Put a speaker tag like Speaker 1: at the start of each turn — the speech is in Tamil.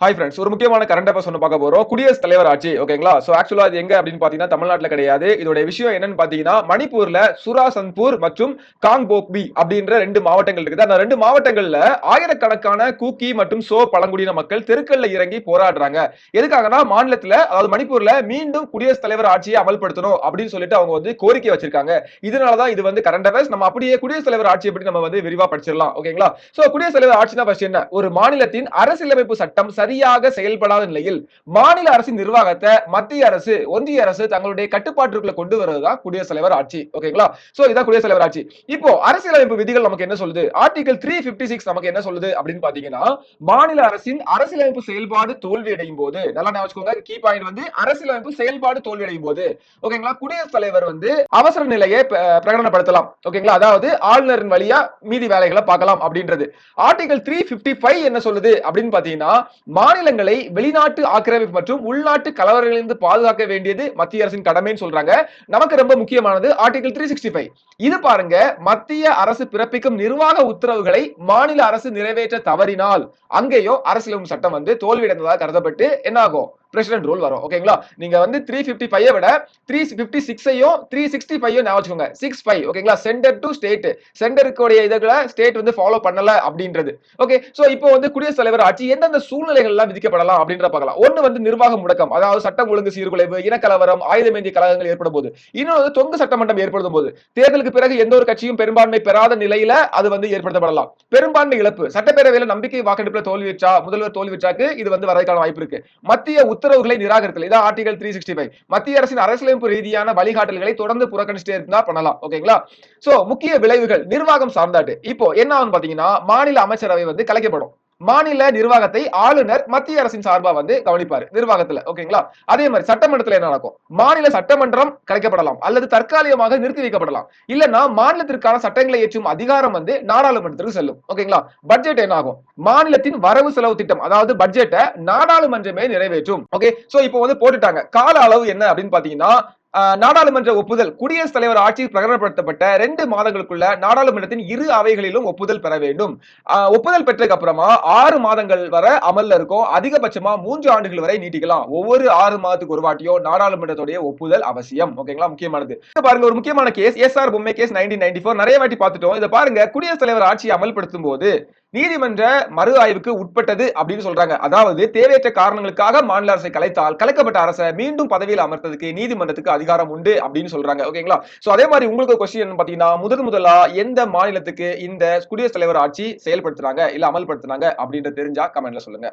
Speaker 1: Hi friends. ஒரு முக்கியமான கரண்ட் அஃபேர்ஸ் ஒண்ணு பார்க்க போறோம். குடியரசுத் தலைவர் ஆட்சி. ஓகேங்களா? சோ ஆக்சுவலா அது எங்க அப்படின்னு பார்த்தீங்கன்னா, தமிழ்நாட்டுல கிடையாது. இதோட விஷயம் என்னன்னு பார்த்தீங்கன்னா, மணிப்பூர்ல சுராசன்பூர் மற்றும் காங்போக்பி அப்படின்ற 2 மாவட்டங்கள் இருக்குது. அந்த 2 மாவட்டங்கள்ல ஆயிரக்கணக்கான கூக்கி மற்றும் சோ பழங்குடியின மக்கள் தெருக்கள்ல இறங்கி போராடுறாங்க. எதுக்காகன்னா, மாநிலத்துல அதாவது மணிப்பூர்ல மீண்டும் குடியரசுத் தலைவர் ஆட்சியை அமல்படுத்தணும் அப்படின்னு சொல்லிட்டு அவங்க வந்து கோரிக்கை வச்சிருக்காங்க. இதனால தான் இது வந்து கரண்ட் அஃபேர்ஸ். நம்ம அப்படியே குடியரசுத் தலைவர் ஆட்சியை பத்தி நம்ம வந்து விரிவா படிச்சிடலாம். ஓகேங்களா? சோ குடியரசுத் தலைவர் ஆட்சினா ஃபர்ஸ்ட் என்ன? ஒரு மாநிலத்தின் அரசியலமைப்பு சட்டம் சரியாக செயல்படாத நிலையில் மாநில அரசின் நிர்வாகத்தை மத்திய அரசு, ஒன்றிய அரசு தங்களுடைய கட்டுப்பாட்டுக்குள்ள கொண்டு வருவதுதான் குடியரசுத் தலைவர் ஆட்சி. ஓகேங்களா? சோ இதான் குடியரசுத் தலைவர் ஆட்சி. இப்போ அரசியலமைப்பு விதிகள் நமக்கு என்ன சொல்லுது? ஆர்டிகல் 356 நமக்கு என்ன சொல்லுது அப்படின்னு பாத்தீங்கன்னா, மாநில அரசின் அரசியலமைப்பு செயல்பாடு தோல்வியடையும் போது, நல்லா ஞாபகம் வச்சுக்கோங்க, கீ பாயிண்ட் வந்து அரசியலமைப்பு செயல்பாடு தோல்வியடையும் போது, ஓகேங்களா, குடியரசுத் தலைவர் வந்து அவசர நிலையை பிரகடனப்படுத்தலாம். ஓகேங்களா? அதாவது ஆளுநரின் வழியா மீதி வேலைகளை பார்க்கலாம் அப்படின்றது. ஆர்டிகல் 355 என்ன சொல்லுது அப்படின்னு பாத்தீங்கன்னா, மாநிலங்களை வெளிநாட்டு ஆக்கிரமிப்பு மற்றும் உள்நாட்டு கலவரங்களிலிருந்து பாதுகாக்க வேண்டியது மத்திய அரசின் கடமைன்னு சொல்றாங்க. நமக்கு ரொம்ப முக்கியமானது ஆர்டிகல் 365. இது பாருங்க, மத்திய அரசு பிறப்பிக்கும் நிர்வாக உத்தரவுகளை மாநில அரசு நிறைவேற்ற தவறினால் அங்கேயும் அரசியலமைப்பு சட்டம் வந்து தோல்வியடைந்ததாக கருதப்பட்டு என்ன ஆகும்? பிரசிடென்ட் ரூல் வரும். ஓகேங்களா? நீங்க வந்து 355 விட 356ஐயும் 365ஐயும் ஞாபகம் வச்சுக்கோங்க. 65 ஓகேங்களா? Centre to state. சென்டருக்குடைய இதுகளை ஸ்டேட் வந்து ஃபாலோ பண்ணல அப்படின்றது. ஓகே, சோ இப்போ வந்து குடியரசுத் தலைவர் ஆட்சி எந்தெந்த சூழ்நிலைகள் எல்லாம் விதிக்கப்படலாம் அப்படின்ற பார்க்கலாம். ஒன்னு வந்து நிர்வாக முடக்கம், அதாவது சட்டம் ஒழுங்கு சீர்குலைவு, இனக்கலவரம், ஆயுதமேந்திய கழகங்கள் ஏற்படும் போது. இன்னொரு தொங்கு சட்டமன்றம் ஏற்படும் போது, தேர்தலுக்கு பிறகு எந்த ஒரு கட்சியும் பெரும்பான்மை பெறாத நிலையில அது வந்து ஏற்படுத்தப்படலாம். பெரும்பான்மை இழப்பு, சட்டப்பேரவையில நம்பிக்கை வாக்கெடுப்புல தோல்வியுற்றா, முதல்வர் தோல்வியுற்றாக்கு இது வந்து வரதுக்கான வாய்ப்பு இருக்கு. மத்திய உத்தரவுகளை நிராகரித்தல், இதான் ஆர்டிகல் 365. மத்திய அரசின் அரசியலமைப்பு ரீதியான வழிகாட்டல்களை தொடர்ந்து புறக்கணிச்சிட்டே இருந்தா பண்ணலாம். ஓகேங்களா? சோ முக்கிய விளைவுகள் நிர்வாகம் சார்ந்தாட்டு. இப்போ என்ன ஆகும் பாத்தீங்கன்னா, மாநில அமைச்சரவை வந்து கலைக்கப்படும். மாநில நிர்வாகத்தை ஆளுநர் மத்திய அரசின் சார்பா வந்து கவனிப்பாரு நிர்வாகத்துல. ஓகேங்களா? அதே மாதிரி சட்டமன்றத்துல என்ன நடக்கும்? மாநில சட்டமன்றம் கலைக்கப்படலாம் அல்லது தற்காலிகமாக நிறுத்தி வைக்கப்படலாம். இல்லன்னா மாநிலத்திற்கான சட்டங்களை இயற்றும் அதிகாரம் வந்து நாடாளுமன்றத்துக்கு செல்லும். ஓகேங்களா? பட்ஜெட் என்ன ஆகும்? மாநிலத்தின் வரவு செலவு திட்டம், அதாவது பட்ஜெட்டை நாடாளுமன்றமே நிறைவேற்றும். ஓகே, சோ இப்போ வந்து போட்டுட்டாங்க. கால அளவு என்ன அப்படின்னு பாத்தீங்கன்னா, நாடாளுமன்ற ஒப்புதல், குடியரசுத் தலைவர் ஆட்சி பிரகடனப்படுத்தப்பட்ட 2 மாதங்களுக்குள்ள நாடாளுமன்றத்தின் இரு அவைகளிலும் ஒப்புதல் பெற வேண்டும். ஒப்புதல் பெற்றதுக்கு அப்புறமா 6 மாதங்கள் வரை அமல்ல இருக்கும். அதிகபட்சமா 3 ஆண்டுகள் வரை நீட்டிக்கலாம். ஒவ்வொரு 6 மாதத்துக்கு ஒரு வாட்டியோ நாடாளுமன்றத்துடைய ஒப்புதல் அவசியம். ஓகேங்களா? முக்கியமானது. பாருங்க, ஒரு முக்கியமான கேஸ் எஸ்ஆர் பொம்மை கேஸ் 1994 நிறைய வாட்டி பார்த்துட்டோம். இத பாருங்க, குடியரசுத் தலைவர் ஆட்சியை அமல்படுத்தும் போது நீதிமன்ற மறு ஆய்வுக்கு உட்பட்டது அப்படின்னு சொல்றாங்க. அதாவது தேவையற்ற காரணங்களுக்காக மாநில அரசை கலைத்தால் கலைக்கப்பட்ட அரசை மீண்டும் பதவியில் அமர்த்ததுக்கு நீதிமன்றத்துக்கு அதிகாரம் உண்டு அப்படின்னு சொல்றாங்க. ஓகேங்களா? சோ அதே மாதிரி உங்களுக்கு கொஸ்டின் பாத்தீங்கன்னா, முதலா எந்த மாநிலத்துக்கு இந்த குடியரசுத் தலைவர் ஆட்சி செயல்படுத்துறாங்க இல்ல அமல்படுத்துறாங்க அப்படின்றது தெரிஞ்சா கமெண்ட்ல சொல்லுங்க.